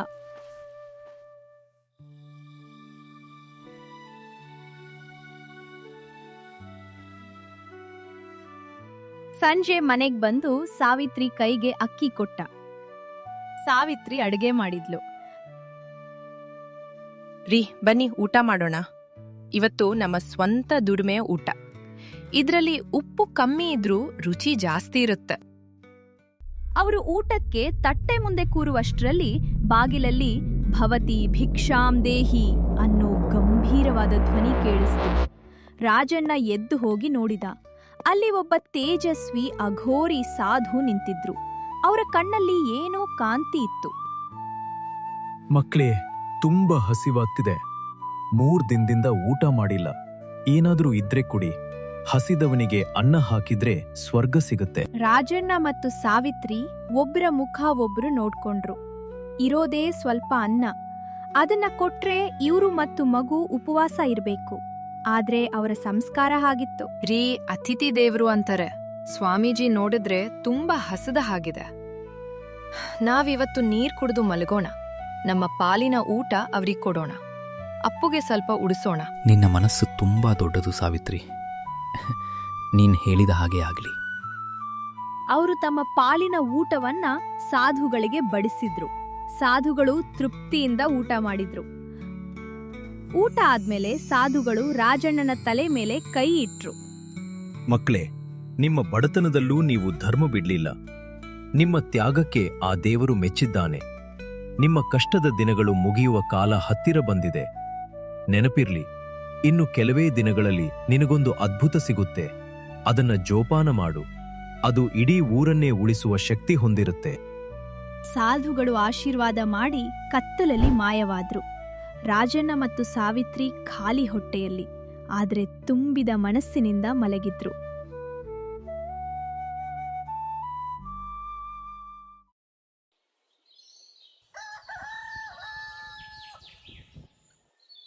ಸಂಜೆ ಮನೆಗ್ ಬಂದು ಸಾವಿತ್ರಿ ಕೈಗೆ ಅಕ್ಕಿ ಕೊಟ್ಟ. ಸಾವಿತ್ರಿ ಅಡುಗೆ ಮಾಡಿದ್ಲು. ರೀ, ಬನ್ನಿ ಊಟ ಮಾಡೋಣ. ಇವತ್ತು ನಮ್ಮ ಸ್ವಂತ ದುಡಿಮೆಯ ಊಟ. ಇದ್ರಲ್ಲಿ ಉಪ್ಪು ಕಮ್ಮಿ ಇದ್ರೂ ರುಚಿ ಜಾಸ್ತಿ ಇರುತ್ತೆ. ಅವರು ಊಟಕ್ಕೆ ತಟ್ಟೆ ಮುಂದೆ ಕೂರುವಷ್ಟರಲ್ಲಿ ಬಾಗಿಲಲ್ಲಿ ಭವತಿ ಭಿಕ್ಷಾಂ ದೇಹಿ ಅನ್ನೋ ಗಂಭೀರವಾದ ಧ್ವನಿ ಕೇಳಿಸ್ತು. ರಾಜಣ್ಣ ಎದ್ದು ಹೋಗಿ ನೋಡಿದ. ಅಲ್ಲಿ ಒಬ್ಬ ತೇಜಸ್ವಿ ಅಘೋರಿ ಸಾಧು ನಿಂತಿದ್ರು. ಅವರ ಕಣ್ಣಲ್ಲಿ ಏನೋ ಕಾಂತಿ ಇತ್ತು. ಮಕ್ಳೇ, ತುಂಬಾ ಹಸಿವಾಗ್ತಿದೆ. 3 ದಿನದಿಂದ ಊಟ ಮಾಡಿಲ್ಲ. ಏನಾದ್ರೂ ಇದ್ರೆ ಕುಡಿ. ಹಸಿದವನಿಗೆ ಅನ್ನ ಹಾಕಿದ್ರೆ ಸ್ವರ್ಗ ಸಿಗುತ್ತೆ. ರಾಜಣ್ಣ ಮತ್ತು ಸಾವಿತ್ರಿ ಒಬ್ರ ಮುಖ ಒಬ್ರು ನೋಡ್ಕೊಂಡ್ರು. ಇರೋದೇ ಸ್ವಲ್ಪ ಅನ್ನ. ಅದನ್ನ ಕೊಟ್ರೆ ಇವ್ರು ಮತ್ತು ಮಗು ಉಪವಾಸ ಇರ್ಬೇಕು. ಆದ್ರೆ ಅವರ ಸಂಸ್ಕಾರ ಹಾಗಿತ್ತು. ರೀ, ಅತಿಥಿ ದೇವ್ರು ಅಂತಾರೆ. ಸ್ವಾಮೀಜಿ ನೋಡಿದ್ರೆ ತುಂಬಾ ಹಸದ ಹಾಗಿದೆ. ನಾವಿವತ್ತು ನೀರ್ ಕುಡಿದು ಮಲಗೋಣ. ನಮ್ಮ ಪಾಲಿನ ಊಟ ಅವ್ರಿಗೆ ಕೊಡೋಣ. ಅಪ್ಪುಗೆ ಸ್ವಲ್ಪ ಉಡಿಸೋಣ. ನಿನ್ನ ಮನಸ್ಸು ತುಂಬಾ ದೊಡ್ಡದು ಸಾವಿತ್ರಿ. ನೀನ್ ಹೇಳಿದ ಹಾಗೆ ಆಗ್ಲಿ. ಅವರು ತಮ್ಮ ಪಾಲಿನ ಊಟವನ್ನ ಸಾಧುಗಳಿಗೆ ಬಡಿಸಿದ್ರು. ಸಾಧುಗಳು ತೃಪ್ತಿಯಿಂದ ಊಟ ಮಾಡಿದ್ರು. ಊಟ ಆದ್ಮೇಲೆ ಸಾಧುಗಳು ರಾಜಣ್ಣನ ತಲೆ ಮೇಲೆ ಕೈ ಇಟ್ರು. ಮಕ್ಳೇ, ನಿಮ್ಮ ಬಡತನದಲ್ಲೂ ನೀವು ಧರ್ಮ ಬಿಡ್ಲಿಲ್ಲ. ನಿಮ್ಮ ತ್ಯಾಗಕ್ಕೆ ಆ ದೇವರು ಮೆಚ್ಚಿದ್ದಾನೆ. ನಿಮ್ಮ ಕಷ್ಟದ ದಿನಗಳು ಮುಗಿಯುವ ಕಾಲ ಹತ್ತಿರ ಬಂದಿದೆ. ನೆನಪಿರ್ಲಿ, ಇನ್ನು ಕೆಲವೇ ದಿನಗಳಲ್ಲಿ ನಿನಗೊಂದು ಅದ್ಭುತ ಸಿಗುತ್ತೆ. ಅದನ್ನ ಜೋಪಾನ ಮಾಡು. ಅದು ಇಡೀ ಊರನ್ನೇ ಉಳಿಸುವ ಶಕ್ತಿ ಹೊಂದಿರುತ್ತೆ. ಸಾಧುಗಳು ಆಶೀರ್ವಾದ ಮಾಡಿ ಕತ್ತಲಲ್ಲಿ ಮಾಯವಾದ್ರು. ರಾಜಣ್ಣ ಮತ್ತು ಸಾವಿತ್ರಿ ಖಾಲಿ ಹೊಟ್ಟೆಯಲ್ಲಿ, ಆದ್ರೆ ತುಂಬಿದ ಮನಸ್ಸಿನಿಂದ ಮಲಗಿದ್ರು.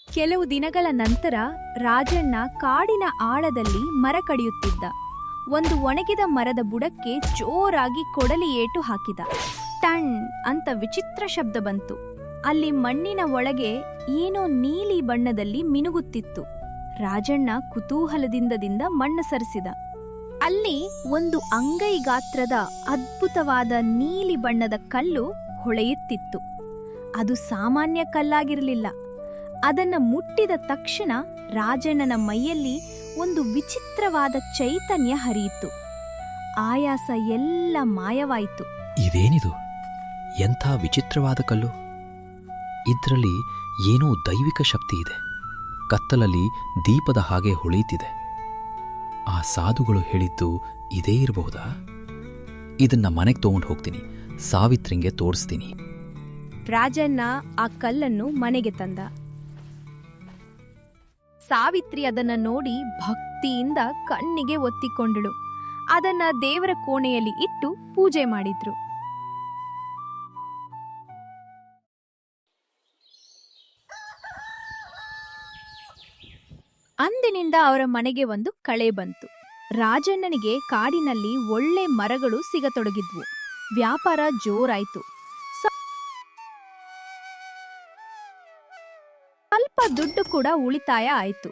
ಕೆಲವು ದಿನಗಳ ನಂತರ ರಾಜಣ್ಣ ಕಾಡಿನ ಆಳದಲ್ಲಿ ಮರ ಕಡಿಯುತ್ತಿದ್ದ. ಒಂದು ಒಣಗಿದ ಮರದ ಬುಡಕ್ಕೆ ಜೋರಾಗಿ ಕೊಡಲಿ ಏಟು ಹಾಕಿದ. ಟಣ್ ಅಂತ ವಿಚಿತ್ರ ಶಬ್ದ ಬಂತು. ಅಲ್ಲಿ ಮಣ್ಣಿನ ಒಳಗೆ ಏನೋ ನೀಲಿ ಬಣ್ಣದಲ್ಲಿ ಮಿನುಗುತ್ತಿತ್ತು. ರಾಜಣ್ಣ ಕುತೂಹಲದಿಂದ ಮಣ್ಣು ಸರಿಸಿದ. ಅಲ್ಲಿ ಒಂದು ಅಂಗೈ ಗಾತ್ರದ ಅದ್ಭುತವಾದ ನೀಲಿ ಬಣ್ಣದ ಕಲ್ಲು ಹೊಳೆಯುತ್ತಿತ್ತು. ಅದು ಸಾಮಾನ್ಯ ಕಲ್ಲಾಗಿರಲಿಲ್ಲ. ಅದನ್ನ ಮುಟ್ಟಿದ ತಕ್ಷಣ ರಾಜಣ್ಣನ ಮೈಯಲ್ಲಿ ಒಂದು ವಿಚಿತ್ರವಾದ ಚೈತನ್ಯ ಹರಿಯಿತು. ಆಯಾಸ ಎಲ್ಲ ಮಾಯವಾಯಿತು. ಇದೇನಿದು? ಎಂಥ ವಿಚಿತ್ರವಾದ ಕಲ್ಲು! ಇದರಲ್ಲಿ ಏನೋ ದೈವಿಕ ಶಕ್ತಿ ಇದೆ. ಕತ್ತಲಲ್ಲಿ ದೀಪದ ಹಾಗೆ ಹೊಳೆಯುತ್ತಿದೆ. ಆ ಸಾಧುಗಳು ಹೇಳಿದ್ದು ಇದೇ ಇರಬಹುದಾ? ಇದನ್ನ ಮನೆಗೆ ತಗೊಂಡು ಹೋಗ್ತೀನಿ, ಸಾವಿತ್ರಿಂಗೆ ತೋರಿಸ್ತೀನಿ. ರಾಜಣ್ಣ ಆ ಕಲ್ಲನ್ನು ಮನೆಗೆ ತಂದ. ಸಾವಿತ್ರಿ ಅದನ್ನ ನೋಡಿ ಭಕ್ತಿಯಿಂದ ಕಣ್ಣಿಗೆ ಒತ್ತಿಕೊಂಡಳು. ಅದನ್ನ ದೇವರ ಕೋಣೆಯಲ್ಲಿ ಇಟ್ಟು ಪೂಜೆ ಮಾಡಿದ್ರು. ಅಂದಿನಿಂದ ಅವರ ಮನೆಗೆ ಒಂದು ಕಳೆ ಬಂತು. ರಾಜಣ್ಣನಿಗೆ ಕಾಡಿನಲ್ಲಿ ಒಳ್ಳೆ ಮರಗಳು ಸಿಗತೊಡಗಿದ್ವು. ವ್ಯಾಪಾರ ಜೋರಾಯ್ತು. ಸ್ವಲ್ಪ ದುಡ್ಡು ಕೂಡ ಉಳಿತಾಯ ಆಯ್ತು.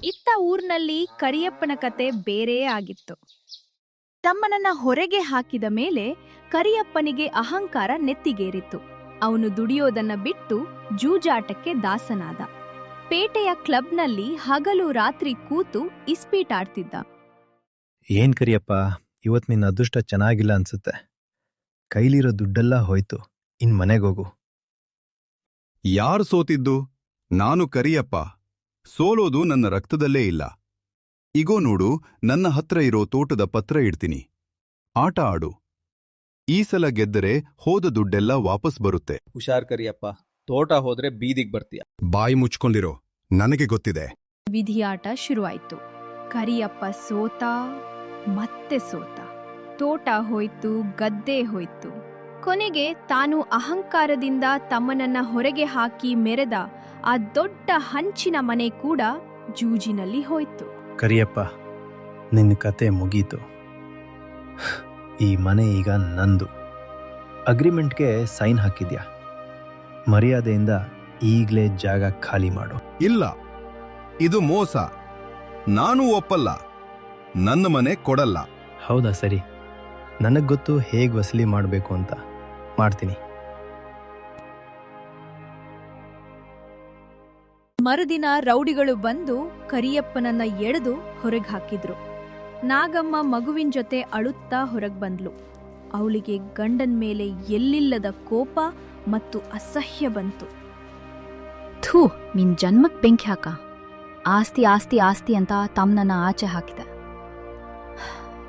ಇತ್ತ ಊರ್ನಲ್ಲಿ ಕರಿಯಪ್ಪನ ಕತೆ ಬೇರೆ ಆಗಿತ್ತು. ತಮ್ಮನನ್ನ ಹೊರಗೆ ಹಾಕಿದ ಮೇಲೆ ಕರಿಯಪ್ಪನಿಗೆ ಅಹಂಕಾರ ನೆತ್ತಿಗೇರಿತ್ತು. ಅವನು ದುಡಿಯೋದನ್ನ ಬಿಟ್ಟು ಜೂಜಾಟಕ್ಕೆ ದಾಸನಾದ. ಪೇಟೆಯ ಕ್ಲಬ್ನಲ್ಲಿ ಹಗಲು ರಾತ್ರಿ ಕೂತು ಇಸ್ಪೀಟಾಡ್ತಿದ್ದ. ಏನ್ ಕರಿಯಪ್ಪ, ಇವತ್ ನಿನ್ನ ಅದೃಷ್ಟ ಚೆನ್ನಾಗಿಲ್ಲ ಅನ್ಸುತ್ತೆ. ಕೈಲಿರೋ ದುಡ್ಡೆಲ್ಲ ಹೋಯ್ತು. ಇನ್ ಮನೆಗೋಗು. ಯಾರು ಸೋತಿದ್ದು? ನಾನು ಕರಿಯಪ್ಪ. ಸೋಲೋದು ನನ್ನ ರಕ್ತದಲ್ಲೇ ಇಲ್ಲ. ಇಗೋ ನೋಡು, ನನ್ನ ಹತ್ರ ಇರೋ ತೋಟದ ಪತ್ರ ಇಡ್ತೀನಿ. ಆಟ ಆಡು. ಈ ಸಲ ಗೆದ್ದರೆ ಹೋದ ದುಡ್ಡೆಲ್ಲ ವಾಪಸ್ ಬರುತ್ತೆ. ಹುಷಾರ್ ಕರಿಯಪ್ಪ, ತೋಟ ಹೋದ್ರೆ ಬೀದಿಗ್ ಬರ್ತೀಯ. ಬಾಯಿ ಮುಚ್ಕೊಂಡಿರೋ, ನನಗೆ ಗೊತ್ತಿದೆ. ವಿಧಿಯಾಟ ಶುರುವಾಯ್ತು. ಕರಿಯಪ್ಪ ಸೋತ, ಮತ್ತೆ ಸೋತ. ತೋಟ ಹೋಯ್ತು, ಗದ್ದೆ ಹೋಯ್ತು. ಕೊನೆಗೆ ತಾನು ಅಹಂಕಾರದಿಂದ ತಮ್ಮನನ್ನ ಹೊರಗೆ ಹಾಕಿ ಮೆರೆದ ಆ ದೊಡ್ಡ ಹಂಚಿನ ಮನೆ ಕೂಡ ಜೂಜಿನಲ್ಲಿ ಹೋಯ್ತು. ಕರಿಯಪ್ಪ, ನಿನ್ನ ಕತೆ ಮುಗೀತು. ಈ ಮನೆ ಈಗ ನಂದು. ಅಗ್ರಿಮೆಂಟ್ಗೆ ಸೈನ್ ಹಾಕಿದ್ಯಾ? ಮರ್ಯಾದೆಯಿಂದ ಈಗ್ಲೇ ಜಾಗ ಖಾಲಿ ಮಾಡು. ಇಲ್ಲ, ಇದು ಮೋಸ. ನಾನು ಒಪ್ಪಲ್ಲ. ನನ್ನ ಮನೆ ಕೊಡಲ್ಲ. ಹೌದಾ? ಸರಿ, ನನಗ್ ಗೊತ್ತು ಹೇಗ್ ವಸೂಲಿ ಮಾಡಬೇಕು ಅಂತ. ಮಾಡ್ತೀನಿ. ಮರುದಿನ ರೌಡಿಗಳು ಬಂದು ಕರಿಯಪ್ಪನನ್ನ ಎಳೆದು ಹೊರಗೆ ಹಾಕಿದ್ರು. ನಾಗಮ್ಮ ಮಗುವಿನ ಜೊತೆ ಅಳುತ್ತಾ ಹೊರಗೆ ಬಂದ್ಲು. ಅವಳಿಗೆ ಗಂಡನ್ ಮೇಲೆ ಎಲ್ಲಿಲ್ಲದ ಕೋಪ ಮತ್ತು ಅಸಹ್ಯ ಬಂತು. ಥೂ, ನಿನ್ ಜನ್ಮಕ್ ಬೆಂಕಿ ಹಾಕ. ಆಸ್ತಿ ಆಸ್ತಿ ಆಸ್ತಿ ಅಂತ ತಮ್ಮನನ್ನ ಆಚೆ ಹಾಕಿದೆ.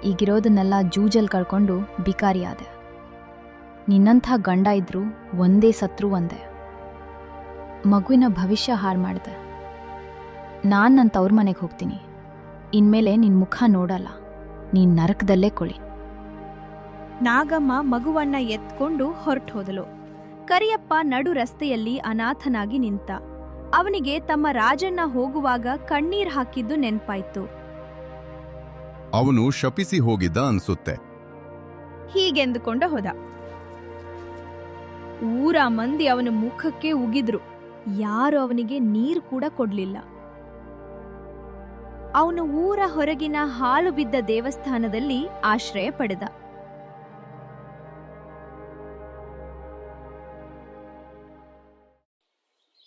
ಈಗಿರೋದನ್ನೆಲ್ಲ ಜೂಜಲ್ ಕಳ್ಕೊಂಡು ಬಿಕಾರಿ ಆದೆ. ನಿನ್ನಂಥ ಗಂಡ ಇದ್ರು ಒಂದೇ ಸತ್ರು ಒಂದೇ. ಮಗುವಿನ ಭವಿಷ್ಯ ಹಾಳು ಮಾಡಿದೆ. ನಾನ್ ನನ್ನ ತವ್ರ ಮನೆಗೆ ಹೋಗ್ತೀನಿ. ಇನ್ಮೇಲೆ ನಿನ್ ಮುಖ ನೋಡಲ್ಲ. ನೀನ್ ನರಕದಲ್ಲೇ ಕೊಳಿ. ನಾಗಮ್ಮ ಮಗುವನ್ನ ಎತ್ಕೊಂಡು ಹೊರಟು ಹೋದಳು. ಕರಿಯಪ್ಪ ನಡು ರಸ್ತೆಯಲ್ಲಿ ಅನಾಥನಾಗಿ ನಿಂತ. ಅವನಿಗೆ ತಮ್ಮ ರಾಜಣ್ಣ ಹೋಗುವಾಗ ಕಣ್ಣೀರ್ ಹಾಕಿದ್ದು ನೆನ್ಪಾಯ್ತು. ಅವನು ಶಪಿಸಿ ಹೋಗಿದ್ದ ಅನ್ಸುತ್ತೆ. ಹೀಗೆಂದುಕೊಂಡ ಹೋದ. ಊರ ಮಂದಿ ಅವನ ಮುಖಕ್ಕೆ ಉಗಿದ್ರು. ಯಾರು ಅವನಿಗೆ ನೀರು ಕೂಡ ಕೊಡ್ಲಿಲ್ಲ. ಅವನು ಊರ ಹೊರಗಿನ ಹಾಳು ಬಿದ್ದ ದೇವಸ್ಥಾನದಲ್ಲಿ ಆಶ್ರಯ ಪಡೆದ.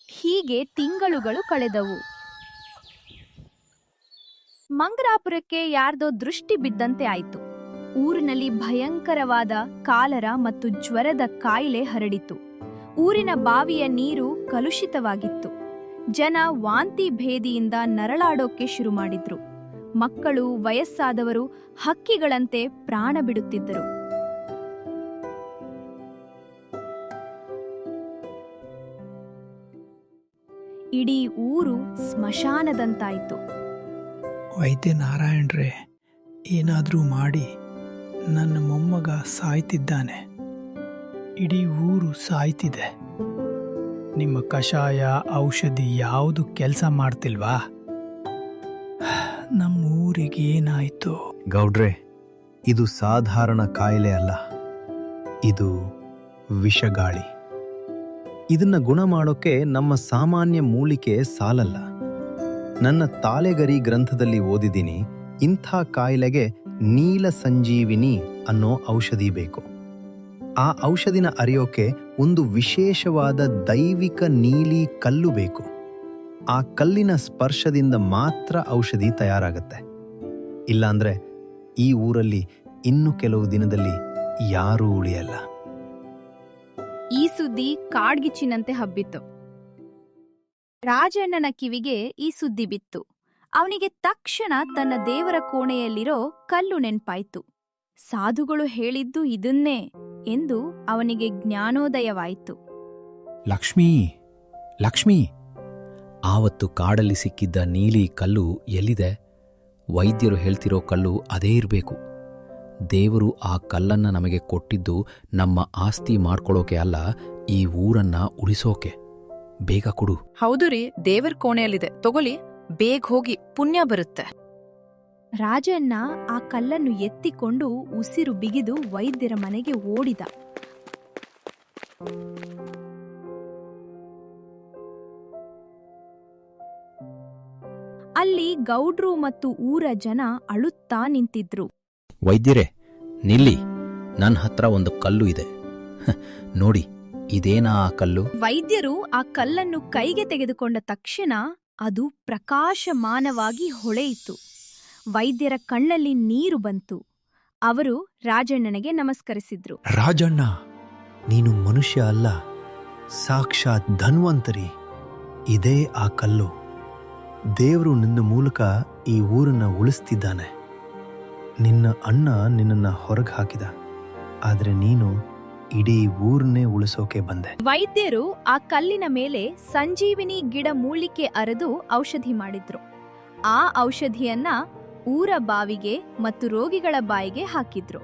ಹೀಗೆ ತಿಂಗಳುಗಳು ಕಳೆದವು. ಮಂಗರಾಪುರಕ್ಕೆ ಯಾರ್ದೋ ದೃಷ್ಟಿ ಬಿದ್ದಂತೆ ಆಯಿತು. ಊರಿನಲ್ಲಿ ಭಯಂಕರವಾದ ಕಾಲರ ಮತ್ತು ಜ್ವರದ ಕಾಯಿಲೆ ಹರಡಿತು. ಊರಿನ ಬಾವಿಯ ನೀರು ಕಲುಷಿತವಾಗಿತ್ತು. ಜನ ವಾಂತಿ ಭೇದಿಯಿಂದ ನರಳಾಡೋಕೆ ಶುರು ಮಾಡಿದ್ರು. ಮಕ್ಕಳು, ವಯಸ್ಸಾದವರು ಹಕ್ಕಿಗಳಂತೆ ಪ್ರಾಣ ಬಿಡುತ್ತಿದ್ದರು. ಇಡೀ ಊರು ಸ್ಮಶಾನದಂತಾಯಿತು. ವೈದ್ಯ ನಾರಾಯಣ್ರೇ, ಏನಾದ್ರೂ ಮಾಡಿ, ನನ್ನ ಮೊಮ್ಮಗ ಸಾಯ್ತಿದ್ದಾನೆ. ಇಡೀ ಊರು ಸಾಯ್ತಿದೆ. ನಿಮ್ಮ ಕಷಾಯ ಔಷಧಿ ಯಾವುದು ಕೆಲಸ ಮಾಡ್ತಿಲ್ವಾ? ನಮ್ಮ ಊರಿಗೆ ಏನಾಯ್ತು? ಗೌಡ್ರೆ, ಇದು ಸಾಧಾರಣ ಕಾಯಿಲೆ ಅಲ್ಲ. ಇದು ವಿಷಗಾಳಿ. ಇದನ್ನ ಗುಣ ಮಾಡೋಕೆ ನಮ್ಮ ಸಾಮಾನ್ಯ ಮೂಲಿಕೆ ಸಾಲಲ್ಲ. ನನ್ನ ತಾಳೆಗರಿ ಗ್ರಂಥದಲ್ಲಿ ಓದಿದ್ದೀನಿ, ಇಂಥ ಕಾಯಿಲೆಗೆ ನೀಲ ಸಂಜೀವಿನಿ ಅನ್ನೋ ಔಷಧಿ ಬೇಕು. ಆ ಔಷಧಿನ ಅರಿಯೋಕೆ ಒಂದು ವಿಶೇಷವಾದ ದೈವಿಕ ನೀಲಿ ಕಲ್ಲು ಬೇಕು. ಆ ಕಲ್ಲಿನ ಸ್ಪರ್ಶದಿಂದ ಮಾತ್ರ ಔಷಧಿ ತಯಾರಾಗತ್ತೆ. ಇಲ್ಲಾಂದ್ರೆ ಈ ಊರಲ್ಲಿ ಇನ್ನು ಕೆಲವು ದಿನದಲ್ಲಿ ಯಾರೂ ಉಳಿಯಲ್ಲ. ಈ ಸುದ್ದಿ ಕಾಡ್ಗಿಚ್ಚಿನಂತೆ ಹಬ್ಬಿತು. ರಾಜಣ್ಣನ ಕಿವಿಗೆ ಈ ಸುದ್ದಿ ಬಿತ್ತು. ಅವನಿಗೆ ತಕ್ಷಣ ತನ್ನ ದೇವರ ಕೋಣೆಯಲ್ಲಿರೋ ಕಲ್ಲು ನೆನ್ಪಾಯ್ತು. ಸಾಧುಗಳು ಹೇಳಿದ್ದು ಇದನ್ನೇ ಎಂದು ಅವನಿಗೆ ಜ್ಞಾನೋದಯವಾಯಿತು. ಲಕ್ಷ್ಮೀ, ಲಕ್ಷ್ಮೀ, ಆವತ್ತು ಕಾಡಲ್ಲಿ ಸಿಕ್ಕಿದ್ದ ನೀಲಿ ಕಲ್ಲು ಎಲ್ಲಿದೆ? ವೈದ್ಯರು ಹೇಳ್ತಿರೋ ಕಲ್ಲು ಅದೇ ಇರಬೇಕು. ದೇವರು ಆ ಕಲ್ಲನ್ನ ನಮಗೆ ಕೊಟ್ಟಿದ್ದು ನಮ್ಮ ಆಸ್ತಿ ಮಾಡ್ಕೊಳ್ಳೋಕೆ ಅಲ್ಲ, ಈ ಊರನ್ನ ಉಳಿಸೋಕೆ. ಬೇಗ ಕೊಡು. ಹೌದು ರೀ, ದೇವರ ಕೋಣೆಯಲ್ಲಿದೆ, ತಗೊಳ್ಳಿ, ಬೇಗ ಹೋಗಿ, ಪುಣ್ಯ ಬರುತ್ತೆ. ರಾಜಣ್ಣ ಆ ಕಲ್ಲನ್ನು ಎತ್ತಿಕೊಂಡು ಉಸಿರು ಬಿಗಿದು ವೈದ್ಯರ ಮನೆಗೆ ಓಡಿದ. ಅಲ್ಲಿ ಗೌಡ್ರು ಮತ್ತು ಊರ ಜನ ಅಳುತ್ತಾ ನಿಂತಿದ್ರು. ವೈದ್ಯರೇ, ನಿಲ್ಲಿ, ನನ್ನ ಹತ್ರ ಒಂದು ಕಲ್ಲು ಇದೆ. ನೋಡಿ, ಇದೇನಾ ಆ ಕಲ್ಲು? ವೈದ್ಯರು ಆ ಕಲ್ಲನ್ನು ಕೈಗೆ ತೆಗೆದುಕೊಂಡ ತಕ್ಷಣ ಅದು ಪ್ರಕಾಶಮಾನವಾಗಿ ಹೊಳೆಯಿತು. ವೈದ್ಯರ ಕಣ್ಣಲ್ಲಿ ನೀರು ಬಂತು. ಅವರು ರಾಜಣ್ಣನಿಗೆ ನಮಸ್ಕರಿಸಿದ್ರು. ರಾಜಣ್ಣ, ನೀನು ಮನುಷ್ಯ ಅಲ್ಲ, ಸಾಕ್ಷಾತ್ ಧನ್ವಂತರಿ. ಇದೇ ಆ ಕಲ್ಲು. ದೇವರು ನಿನ್ನ ಮೂಲಕ ಈ ಊರನ್ನ ಉಳಿಸ್ತಿದ್ದಾನೆ. ನಿನ್ನ ಅಣ್ಣ ನಿನ್ನನ್ನ ಹೊರಗೆ ಹಾಕಿದ, ಆದ್ರೆ ನೀನು ಇಡೀ ಊರನ್ನೇ ಉಳಿಸೋಕೆ ಬಂದೆ. ವೈದ್ಯರು ಆ ಕಲ್ಲಿನ ಮೇಲೆ ಸಂಜೀವಿನಿ ಗಿಡ ಮೂಲಿಕೆ ಅರೆದು ಔಷಧಿ ಮಾಡಿದ್ರು. ಆ ಔಷಧಿಯನ್ನ ಊರ ಬಾವಿಗೆ ಮತ್ತು ರೋಗಿಗಳ ಬಾಯಿಗೆ ಹಾಕಿದ್ರು.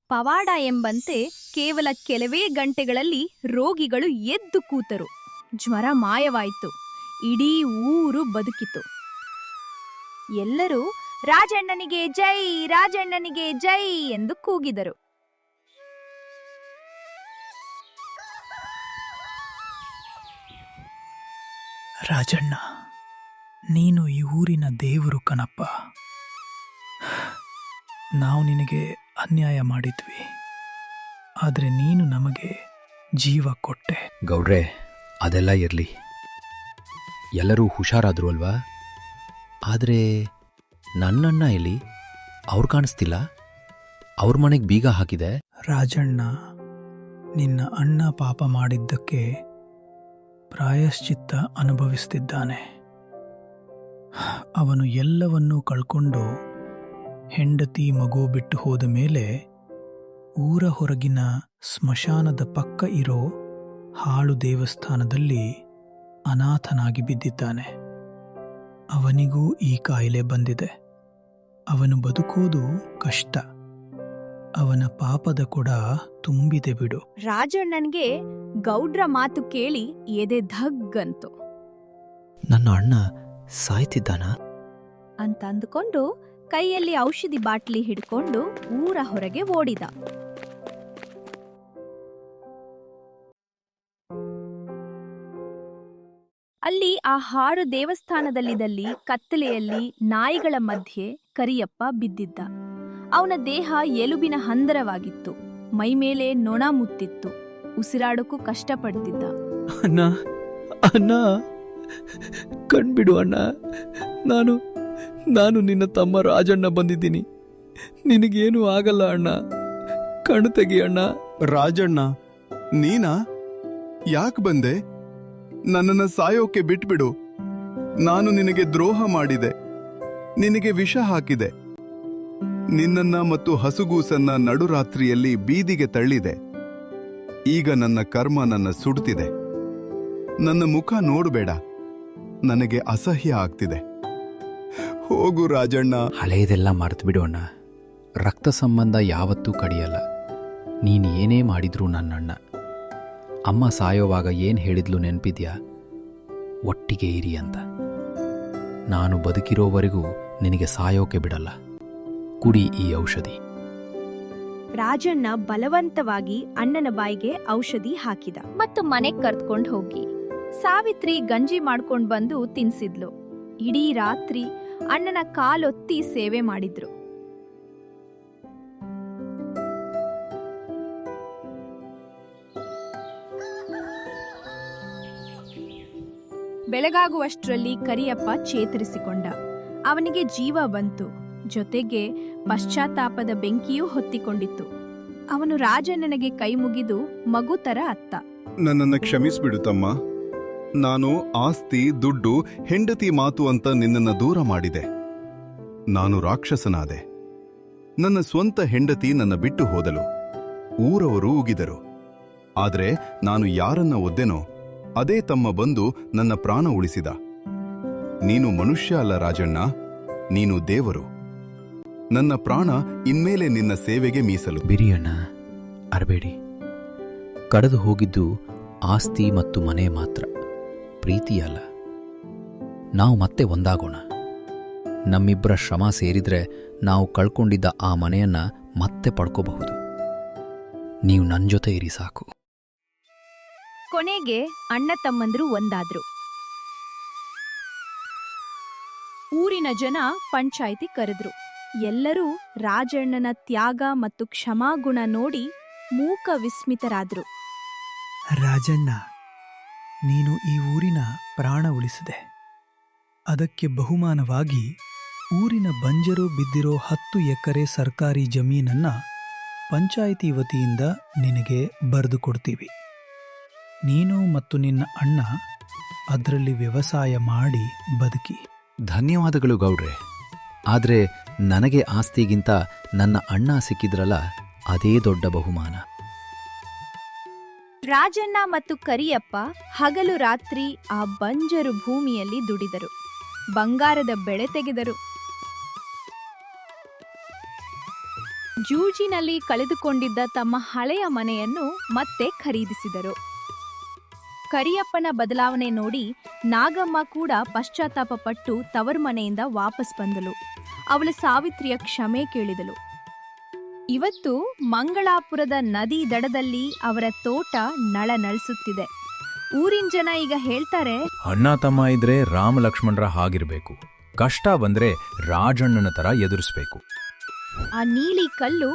ಪವಾಡ ಎಂಬಂತೆ ಕೇವಲ ಕೆಲವೇ ಗಂಟೆಗಳಲ್ಲಿ ರೋಗಿಗಳು ಎದ್ದು ಕೂತರು. ಜ್ವರ ಮಾಯವಾಯಿತು. ಇಡೀ ಊರು ಬದುಕಿತು. ಎಲ್ಲರೂ ರಾಜಣ್ಣನಿಗೆ ಜೈ, ರಾಜಣ್ಣನಿಗೆ ಜೈ ಎಂದು ಕೂಗಿದರು. ರಾಜಣ್ಣ, ನೀನು ಈ ಊರಿನ ದೇವರು ಕಣಪ್ಪ. ನಾವು ನಿನಗೆ ಅನ್ಯಾಯ ಮಾಡಿದ್ವಿ, ಆದರೆ ನೀನು ನಮಗೆ ಜೀವ ಕೊಟ್ಟೆ. ಗೌಡ್ರೆ, ಅದೆಲ್ಲ ಇರಲಿ, ಎಲ್ಲರೂ ಹುಷಾರಾದ್ರು ಅಲ್ವಾ? ಆದರೆ ನನ್ನಣ್ಣ ಎಲ್ಲಿ? ಅವ್ರು ಕಾಣಿಸ್ತಿಲ್ಲ. ಅವ್ರ ಮನೆಗೆ ಬೀಗ ಹಾಕಿದೆ. ರಾಜಣ್ಣ, ನಿನ್ನ ಅಣ್ಣ ಪಾಪ ಮಾಡಿದ್ದಕ್ಕೆ ಪ್ರಾಯಶ್ಚಿತ್ತ ಅನುಭವಿಸ್ತಿದ್ದಾನೆ. ಅವನು ಎಲ್ಲವನ್ನೂ ಕಳ್ಕೊಂಡು ಹೆಂಡತಿ ಮಗು ಬಿಟ್ಟು ಹೋದ ಮೇಲೆ ಊರ ಹೊರಗಿನ ಸ್ಮಶಾನದ ಪಕ್ಕ ಇರೋ ಹಾಳು ದೇವಸ್ಥಾನದಲ್ಲಿ ಅನಾಥನಾಗಿ ಬಿದ್ದಿದ್ದಾನೆ. ಅವನಿಗೂ ಈ ಕಾಯಿಲೆ ಬಂದಿದೆ. ಅವನು ಬದುಕೋದು ಕಷ್ಟ. ಅವನ ಪಾಪದ ಕೊಡ ತುಂಬಿದೆ ಬಿಡು. ರಾಜಣ್ಣನ್ಗೆ ಗೌಡ್ರ ಮಾತು ಕೇಳಿ ಎದೆ ಧಗ್ಗಂತು. ನನ್ನ ಅಣ್ಣ ಸಾಯ್ತಿದ್ದಾನ ಅಂತ ಅಂದುಕೊಂಡು ಕೈಯಲ್ಲಿ ಔಷಧಿ ಬಾಟ್ಲಿ ಹಿಡ್ಕೊಂಡು ಊರ ಹೊರಗೆ ಓಡಿದ. ಅಲ್ಲಿ ಆ ಹಾಡು ದೇವಸ್ಥಾನದಲ್ಲಿದ್ದಲ್ಲಿ ಕತ್ತಲೆಯಲ್ಲಿ ನಾಯಿಗಳ ಮಧ್ಯೆ ಕರಿಯಪ್ಪ ಬಿದ್ದಿದ್ದ. ಅವನ ದೇಹ ಎಲುಬಿನ ಹಂದರವಾಗಿತ್ತು. ಮೈಮೇಲೆ ನೊಣ ಮುತ್ತಿತ್ತು. ಉಸಿರಾಡೋಕ್ಕೂ ಕಷ್ಟಪಡ್ತಿದ್ದ. ಅಣ್ಣ, ಅಣ್ಣ, ಕಣ್ಬಿಡು ಅಣ್ಣ. ನಾನು ನಿನ್ನ ತಮ್ಮ ರಾಜಣ್ಣ ಬಂದಿದ್ದೀನಿ. ನಿನಗೇನು ಆಗಲ್ಲ ಅಣ್ಣ. ಕಣ್ಣು ತೆಗಿ ಅಣ್ಣ. ರಾಜಣ್ಣ, ನೀನಾ? ಯಾಕೆ ಬಂದೆ? ನನ್ನನ್ನ ಸಾಯೋಕೆ ಬಿಟ್ಬಿಡು. ನಾನು ನಿನಗೆ ದ್ರೋಹ ಮಾಡಿದೆ, ನಿನಗೆ ವಿಷ ಹಾಕಿದೆ, ನಿನ್ನನ್ನ ಮತ್ತು ಹಸುಗೂಸನ್ನ ನಡುರಾತ್ರಿಯಲ್ಲಿ ಬೀದಿಗೆ ತಳ್ಳಿದೆ. ಈಗ ನನ್ನ ಕರ್ಮ ನನ್ನ ಸುಡ್ತಿದೆ. ನನ್ನ ಮುಖ ನೋಡಬೇಡ, ನನಗೆ ಅಸಹ್ಯ ಆಗ್ತಿದೆ. ಹೋಗು ರಾಜಣ್ಣ. ಹಳೆಯದೆಲ್ಲ ಮರೆತು ಬಿಡು ಅಣ್ಣ. ರಕ್ತ ಸಂಬಂಧ ಯಾವತ್ತೂ ಕಡಿಯಲ್ಲ. ನೀನು ಏನೇ ಮಾಡಿದ್ರೂ ನನ್ನಣ್ಣ. ಅಮ್ಮ ಸಾಯೋವಾಗ ಏನು ಹೇಳಿದ್ಲು ನೆನಪಿದ್ಯಾ? ಒಟ್ಟಿಗೆ ಇರಿ ಅಂತ. ನಾನು ಬದುಕಿರೋವರೆಗೂ ನಿನಗೆ ಸಾಯೋಕೆ ಬಿಡಲ್ಲ. ಕುಡಿ ಈ ಔಷಧಿ. ರಾಜಣ್ಣ ಬಲವಂತವಾಗಿ ಅಣ್ಣನ ಬಾಯಿಗೆ ಔಷಧಿ ಹಾಕಿದ ಮತ್ತು ಮನೆಗ್ ಕರ್ತ್ಕೊಂಡ್ ಹೋಗಿ ಸಾವಿತ್ರಿ ಗಂಜಿ ಮಾಡ್ಕೊಂಡ್ ಬಂದು ತಿನ್ಸಿದ್ಲು. ಇಡೀ ರಾತ್ರಿ ಅಣ್ಣನ ಕಾಲೊತ್ತಿ ಸೇವೆ ಮಾಡಿದ್ರು. ಬೆಳಗಾಗುವಷ್ಟರಲ್ಲಿ ಕರಿಯಪ್ಪ ಚೇತರಿಸಿಕೊಂಡ. ಅವನಿಗೆ ಜೀವ ಬಂತು. ಜೊತೆಗೆ ಪಶ್ಚಾತ್ತಾಪದ ಬೆಂಕಿಯೂ ಹೊತ್ತಿಕೊಂಡಿತ್ತು. ಅವನು ರಾಜಣ್ಣನಿಗೆ ಕೈ ಮುಗಿದು ಮಗು ತರ ಅತ್ತ. ನನ್ನನ್ನ ಕ್ಷಮಿಸ್ಬಿಡು ತಮ್ಮ. ನಾನು ಆಸ್ತಿ, ದುಡ್ಡು, ಹೆಂಡತಿ ಮಾತು ಅಂತ ನಿನ್ನನ್ನ ದೂರ ಮಾಡಿದೆ. ನಾನು ರಾಕ್ಷಸನಾದೆ. ನನ್ನ ಸ್ವಂತ ಹೆಂಡತಿ ನನ್ನ ಬಿಟ್ಟು ಹೋದಳು. ಊರವರು ಉಗಿದರು. ಆದ್ರೆ ನಾನು ಯಾರನ್ನ ಒದ್ದೆನೋ ಅದೇ ತಮ್ಮ ಬಂದು ನನ್ನ ಪ್ರಾಣ ಉಳಿಸಿದ. ನೀನು ಮನುಷ್ಯ ಅಲ್ಲ ರಾಜಣ್ಣ, ನೀನು ದೇವರು. ನನ್ನ ಪ್ರಾಣ ಇನ್ಮೇಲೆ ನಿನ್ನ ಸೇವೆಗೆ ಮೀಸಲು. ಬಿರಿಯಣ್ಣ, ಅರಬೇಡಿ. ಕಳೆದು ಹೋಗಿದ್ದು ಆಸ್ತಿ ಮತ್ತು ಮನೆ ಮಾತ್ರ, ಪ್ರೀತಿ ಅಲ್ಲ. ನಾವು ಮತ್ತೆ ಒಂದಾಗೋಣ. ನಮ್ಮಿಬ್ಬರ ಶ್ರಮ ಸೇರಿದ್ರೆ ನಾವು ಕಳ್ಕೊಂಡಿದ್ದ ಆ ಮನೆಯನ್ನ ಮತ್ತೆ ಪಡ್ಕೋಬಹುದು. ನೀವು ನನ್ನ ಜೊತೆ ಇರಿ ಸಾಕು. ಕೊನೆಗೆ ಅಣ್ಣ ತಮ್ಮಂದ್ರು ಒಂದಾದ್ರು. ಊರಿನ ಜನ ಪಂಚಾಯಿತಿ ಕರೆದ್ರು. ಎಲ್ಲರೂ ರಾಜಣ್ಣನ ತ್ಯಾಗ ಮತ್ತು ಕ್ಷಮಾಗುಣ ನೋಡಿ ಮೂಕ ವಿಸ್ಮಿತರಾದ್ರು. ರಾಜಣ್ಣ, ನೀನು ಈ ಊರಿನ ಪ್ರಾಣ ಉಳಿಸಿದೆ. ಅದಕ್ಕೆ ಬಹುಮಾನವಾಗಿ ಊರಿನ ಬಂಜರು ಬಿದ್ದಿರೋ 10 ಎಕರೆ ಸರ್ಕಾರಿ ಜಮೀನನ್ನ ಪಂಚಾಯಿತಿ ವತಿಯಿಂದ ನಿನಗೆ ಬರೆದು ಕೊಡ್ತೀವಿ. ನೀನು ಮತ್ತು ನಿನ್ನ ಅಣ್ಣ ಅದರಲ್ಲಿ ವ್ಯವಸಾಯ ಮಾಡಿ ಬದುಕಿ. ಧನ್ಯವಾದಗಳು ಗೌಡ್ರೆ. ಆದ್ರೆ ನನಗೆ ಆಸ್ತಿಗಿಂತ ನನ್ನ ಅಣ್ಣ ಸಿಕ್ಕಿದ್ರಲ್ಲ, ಅದೇ ದೊಡ್ಡ ಬಹುಮಾನ. ರಾಜಣ್ಣ ಮತ್ತು ಕರಿಯಪ್ಪ ಹಗಲು ರಾತ್ರಿ ಆ ಬಂಜರು ಭೂಮಿಯಲ್ಲಿ ದುಡಿದರು. ಬಂಗಾರದ ಬೆಳೆ ತೆಗೆದರು. ಜೂಜಿನಲ್ಲಿ ಕಳೆದುಕೊಂಡಿದ್ದ ತಮ್ಮ ಹಳೆಯ ಮನೆಯನ್ನು ಮತ್ತೆ ಖರೀದಿಸಿದರು. ಕರಿಯಪ್ಪನ ಬದಲಾವಣೆ ನೋಡಿ ನಾಗಮ್ಮ ಕೂಡ ಪಶ್ಚಾತ್ತಾಪ ಪಟ್ಟು ತವರು ಮನೆಯಿಂದ ವಾಪಸ್ ಬಂದಳು. ಅವಳು ಸಾವಿತ್ರಿಯ ಕ್ಷಮೆ ಕೇಳಿದಳು. ಇವತ್ತು ಮಂಗಳಾಪುರದ ನದಿ ದಡದಲ್ಲಿ ಅವರ ತೋಟ ನಳನಳಿಸುತ್ತಿದೆ. ಊರಿನ ಜನ ಈಗ ಹೇಳ್ತಾರೆ, ಅಣ್ಣ ತಮ್ಮ ಇದ್ರೆ ರಾಮ ಲಕ್ಷ್ಮಣರ ಹಾಗಿರ್ಬೇಕು. ಕಷ್ಟ ಬಂದ್ರೆ ರಾಜಣ್ಣನ ತರ ಎದುರಿಸ್ಬೇಕು. ಆ ನೀಲಿ ಕಲ್ಲು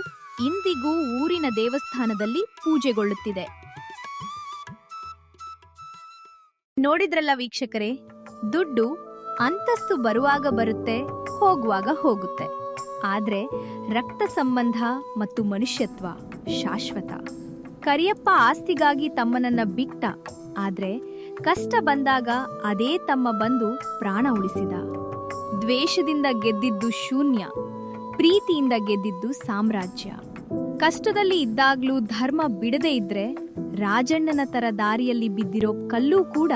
ಇಂದಿಗೂ ಊರಿನ ದೇವಸ್ಥಾನದಲ್ಲಿ ಪೂಜೆಗೊಳ್ಳುತ್ತಿದೆ. ನೋಡಿದ್ರಲ್ಲ ವೀಕ್ಷಕರೇ, ದುಡ್ಡು ಅಂತಸ್ತು ಬರುವಾಗ ಬರುತ್ತೆ, ಹೋಗುವಾಗ ಹೋಗುತ್ತೆ. ಆದ್ರೆ ರಕ್ತ ಸಂಬಂಧ ಮತ್ತು ಮನುಷ್ಯತ್ವ ಶಾಶ್ವತ. ಕರಿಯಪ್ಪ ಆಸ್ತಿಗಾಗಿ ತಮ್ಮನನ್ನ ಬಿಟ್ಟ, ಆದ್ರೆ ಕಷ್ಟ ಬಂದಾಗ ಅದೇ ತಮ್ಮ ಬಂದು ಪ್ರಾಣ ಉಳಿಸಿದ. ದ್ವೇಷದಿಂದ ಗೆದ್ದಿದ್ದು ಶೂನ್ಯ, ಪ್ರೀತಿಯಿಂದ ಗೆದ್ದಿದ್ದು ಸಾಮ್ರಾಜ್ಯ. ಕಷ್ಟದಲ್ಲಿ ಇದ್ದಾಗ್ಲೂ ಧರ್ಮ ಬಿಡದೇ ಇದ್ರೆ ರಾಜಣ್ಣನ ತರ ದಾರಿಯಲ್ಲಿ ಬಿದ್ದಿರೋ ಕಲ್ಲೂ ಕೂಡ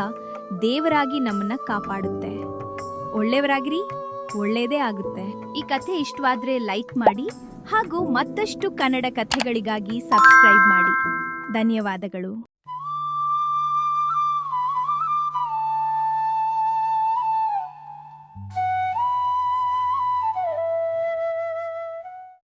ದೇವರಾಗಿ ನಮ್ಮನ್ನ ಕಾಪಾಡುತ್ತೆ. ಒಳ್ಳೆಯವರಾಗಿರಿ, ಒಳ್ಳೇದೇ ಆಗುತ್ತೆ. ಈ ಕಥೆ ಇಷ್ಟವಾದ್ರೆ ಲೈಕ್ ಮಾಡಿ ಹಾಗೂ ಮತ್ತಷ್ಟು ಕನ್ನಡ ಕಥೆಗಳಿಗಾಗಿ ಸಬ್ಸ್ಕ್ರೈಬ್ ಮಾಡಿ. ಧನ್ಯವಾದಗಳು.